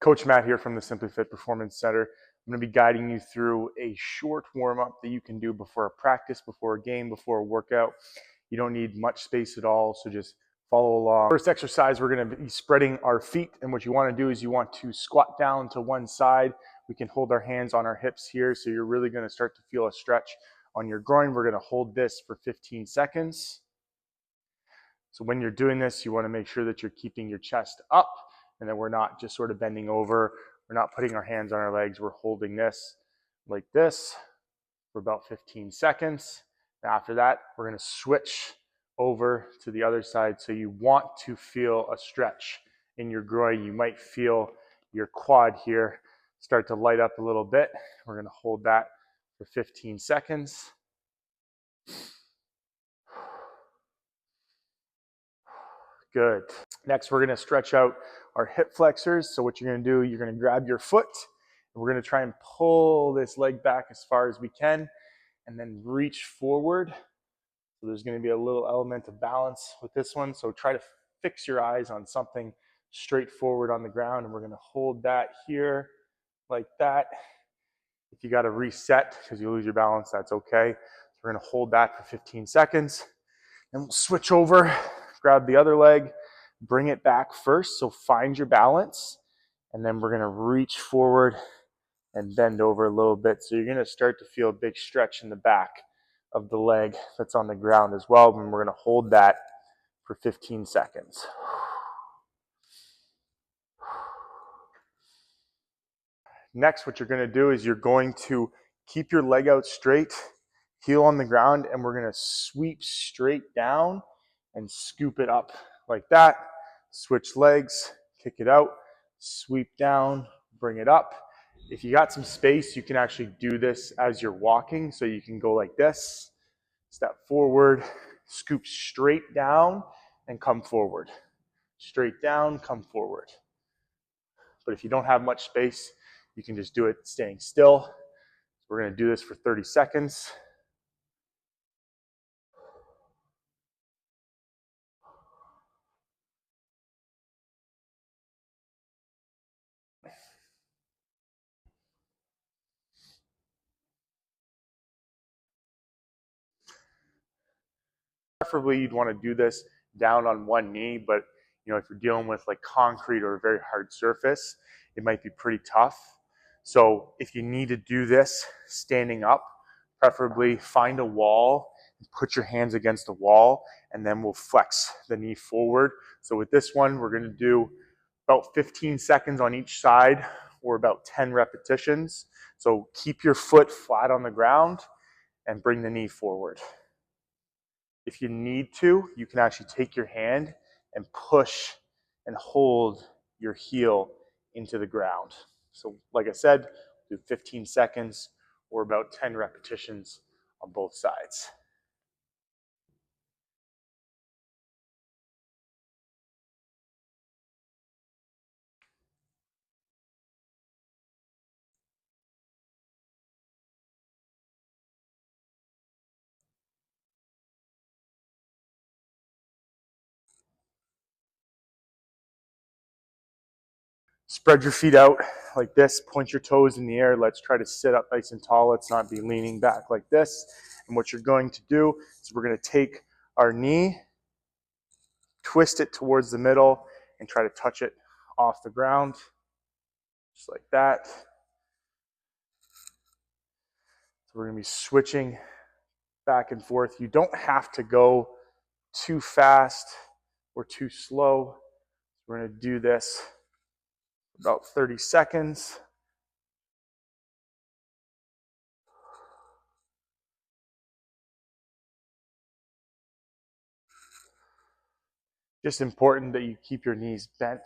Coach Matt here from the Simply Fit Performance Center. I'm going to be guiding you through a short warm-up that you can do before a practice, before a game, before a workout. You don't need much space at all, so just follow along. First exercise, we're going to be spreading our feet, and what you want to do is you want to squat down to one side. We can hold our hands on our hips here, so you're really going to start to feel a stretch on your groin. We're going to hold this for 15 seconds. So when you're doing this, you want to make sure that you're keeping your chest up and that we're not just sort of bending over. We're not putting our hands on our legs. We're holding this like this for about 15 seconds. After that, we're going to switch over to the other side. So you want to feel a stretch in your groin. You might feel your quad here start to light up a little bit. We're going to hold that for 15 seconds. Good. Next, we're going to stretch out our hip flexors. So what you're going to do, you're going to grab your foot, and we're going to try and pull this leg back as far as we can, and then reach forward. So there's going to be a little element of balance with this one. So try to fix your eyes on something straightforward on the ground, and we're going to hold that here like that. If you got to reset because you lose your balance, that's okay. So we're going to hold that for 15 seconds, and we'll switch over. Grab the other leg, bring it back first, so find your balance, and then we're going to reach forward and bend over a little bit. So you're going to start to feel a big stretch in the back of the leg that's on the ground as well, and we're going to hold that for 15 seconds. Next, what you're going to do is you're going to keep your leg out straight, heel on the ground, and we're going to sweep straight down and scoop it up like that. Switch legs, kick it out, sweep down, bring it up. If you got some space, you can actually do this as you're walking. So you can go like this, step forward, scoop straight down, and come forward. Straight down, come forward. But if you don't have much space, you can just do it staying still. We're going to do this for 30 seconds. Preferably, you'd want to do this down on one knee, but if you're dealing with like concrete or a very hard surface, it might be pretty tough. So if you need to do this standing up, preferably find a wall, put your hands against the wall, and then we'll flex the knee forward. So with this one, we're going to do about 15 seconds on each side, or about 10 repetitions. So keep your foot flat on the ground and bring the knee forward. If you need to, you can actually take your hand and push and hold your heel into the ground. So like I said, do 15 seconds or about 10 repetitions on both sides. Spread your feet out like this, point your toes in the air. Let's try to sit up nice and tall. Let's not be leaning back like this. And what you're going to do is we're going to take our knee, twist it towards the middle, and try to touch it off the ground, just like that. So we're going to be switching back and forth. You don't have to go too fast or too slow. We're going to do this about 30 seconds. Just important that you keep your knees bent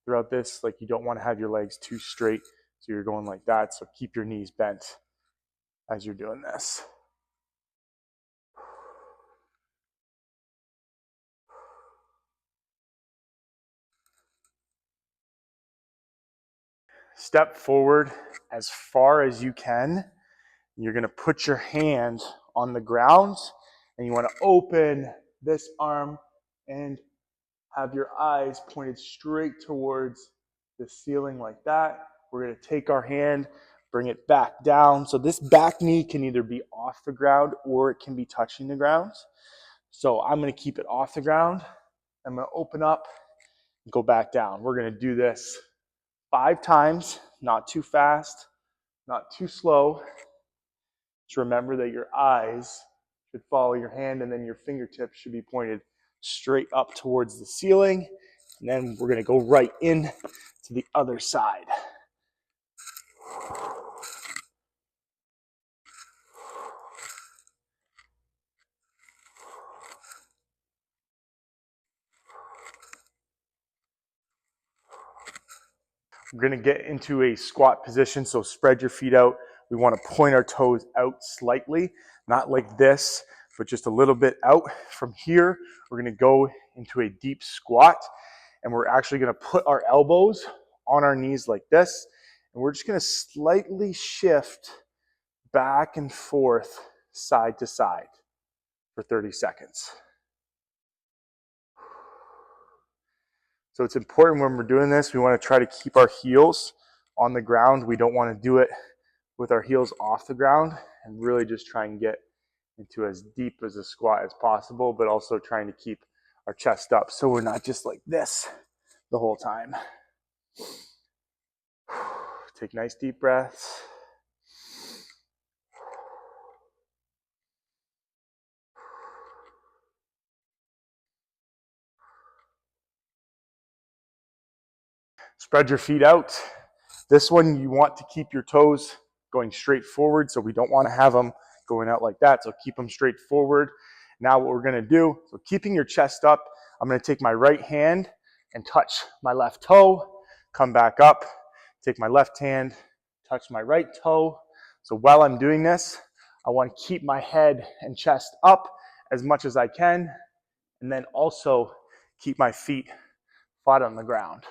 throughout this. Like, you don't want to have your legs too straight, so you're going like that. So keep your knees bent as you're doing this. Step forward as far as you can. You're going to put your hand on the ground, and you want to open this arm and have your eyes pointed straight towards the ceiling like that. We're going to take our hand, bring it back down. So this back knee can either be off the ground or it can be touching the ground. So I'm going to keep it off the ground. I'm going to open up and go back down. We're going to do this 5 times, not too fast, not too slow. Just remember that your eyes should follow your hand and then your fingertips should be pointed straight up towards the ceiling. And then we're going to go right in to the other side. We're going to get into a squat position, so spread your feet out. We want to point our toes out slightly, not like this, but just a little bit out. From here, we're going to go into a deep squat, and we're actually going to put our elbows on our knees like this, and we're just going to slightly shift back and forth, side to side for 30 seconds. So it's important when we're doing this, we want to try to keep our heels on the ground. We don't want to do it with our heels off the ground, and really just try and get into as deep as a squat as possible, but also trying to keep our chest up so we're not just like this the whole time. Take nice deep breaths. Spread your feet out. This one, you want to keep your toes going straight forward, so we don't want to have them going out like that, so keep them straight forward. Now what we're going to do, so keeping your chest up, I'm going to take my right hand and touch my left toe, come back up, take my left hand, touch my right toe. So while I'm doing this, I want to keep my head and chest up as much as I can, and then also keep my feet flat on the ground.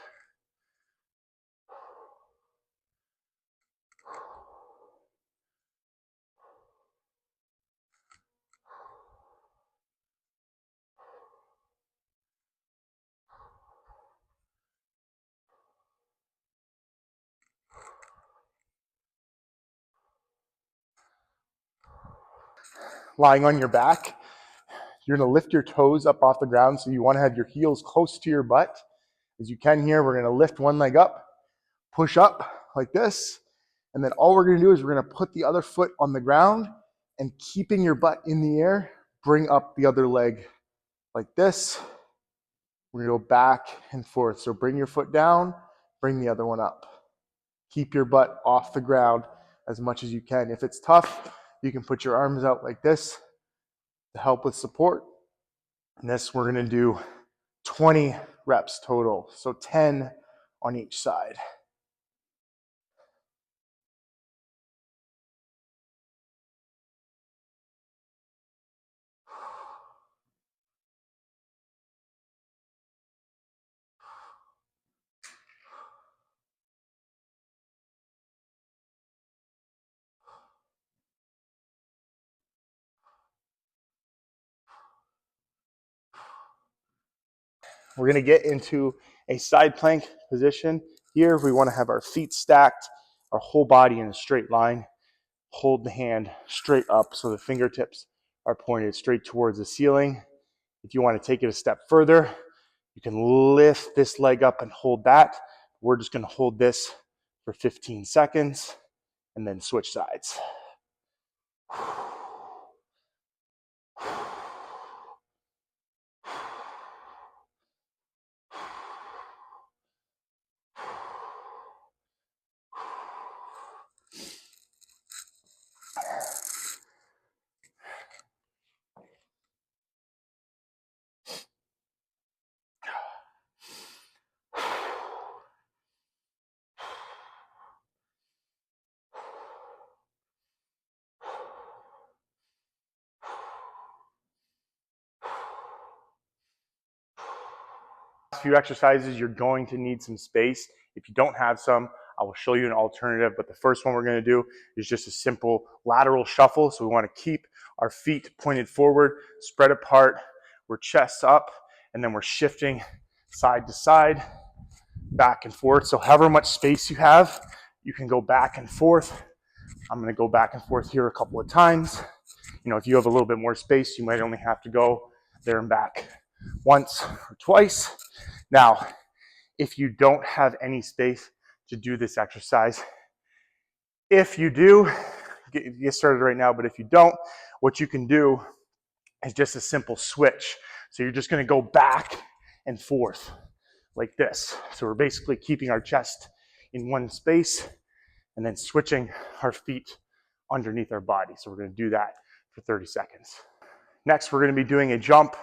Lying on your back, you're going to lift your toes up off the ground, so you want to have your heels close to your butt. As you can here, we're going to lift one leg up, push up like this, and then all we're going to do is we're going to put the other foot on the ground, and keeping your butt in the air, bring up the other leg like this. We're going to go back and forth. So bring your foot down, bring the other one up. Keep your butt off the ground as much as you can. If it's tough, you can put your arms out like this to help with support. And this, we're going to do 20 reps total, so 10 on each side. We're going to get into a side plank position. Here, we want to have our feet stacked, our whole body in a straight line. Hold the hand straight up so the fingertips are pointed straight towards the ceiling. If you want to take it a step further, you can lift this leg up and hold that. We're just going to hold this for 15 seconds and then switch sides. Few exercises, you're going to need some space. If you don't have some, I will show you an alternative, but the first one we're going to do is just a simple lateral shuffle. So we want to keep our feet pointed forward, spread apart, we're chest up, and then we're shifting side to side. back and forth. So however much space you have, you can go back and forth. I'm gonna go back and forth here a couple of times. You know, if you have a little bit more space, you might only have to go there and back once or twice. Now, if you don't have any space to do this exercise, if you do, get started right now, but if you don't, what you can do is just a simple switch. So you're just gonna go back and forth like this. So we're basically keeping our chest in one space and then switching our feet underneath our body. So we're gonna do that for 30 seconds. Next, we're gonna be doing a jump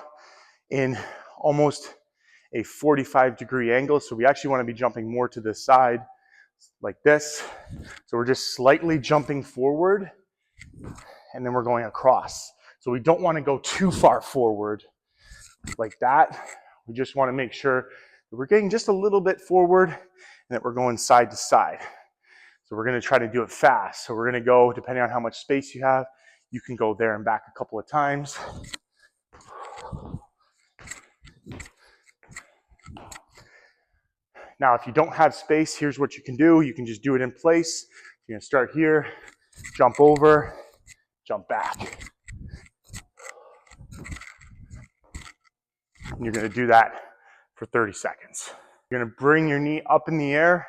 in almost a 45-degree angle. So we actually wanna be jumping more to the side like this. So we're just slightly jumping forward and then we're going across. So we don't wanna go too far forward like that. We just wanna make sure that we're getting just a little bit forward and that we're going side to side. So we're gonna try to do it fast. So we're gonna go, depending on how much space you have, you can go there and back a couple of times. Now, if you don't have space, here's what you can do. You can just do it in place. You're gonna start here, jump over, jump back. And you're gonna do that for 30 seconds. You're gonna bring your knee up in the air.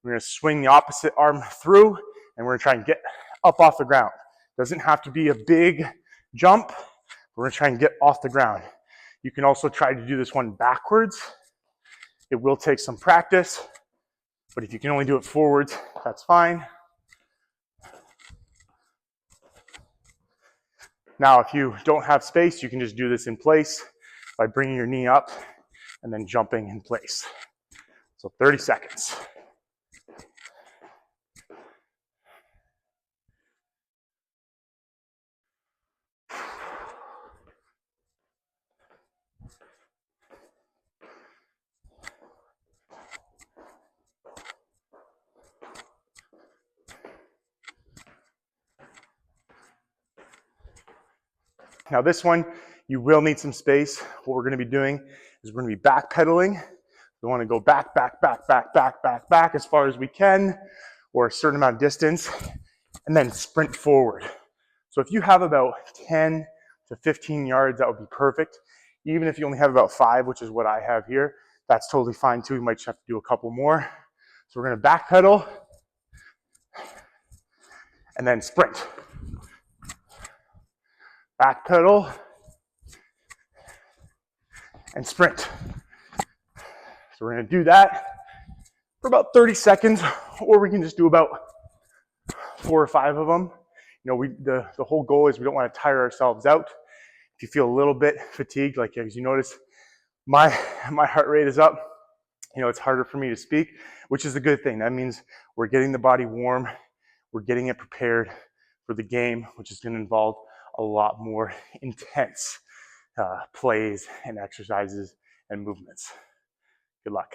We're gonna swing the opposite arm through, and we're gonna try and get up off the ground. Doesn't have to be a big jump. We're gonna try and get off the ground. You can also try to do this one backwards. It will take some practice, but if you can only do it forwards, that's fine. Now, if you don't have space, you can just do this in place by bringing your knee up and then jumping in place. So 30 seconds. Now this one, you will need some space. What we're gonna be doing is we're gonna be backpedaling. We wanna go back, back, back, back, back, back, back as far as we can, or a certain amount of distance, and then sprint forward. So if you have about 10 to 15 yards, that would be perfect. Even if you only have about 5, which is what I have here, that's totally fine too. You might just have to do a couple more. So we're gonna backpedal and then sprint. Backpedal and sprint. So we're gonna do that for about 30 seconds, or we can just do about 4 or 5 of them. You know, the whole goal is we don't wanna tire ourselves out. If you feel a little bit fatigued, like as you notice, my heart rate is up. You know, it's harder for me to speak, which is a good thing. That means we're getting the body warm, we're getting it prepared for the game, which is gonna involve a lot more intense plays and exercises and movements. Good luck.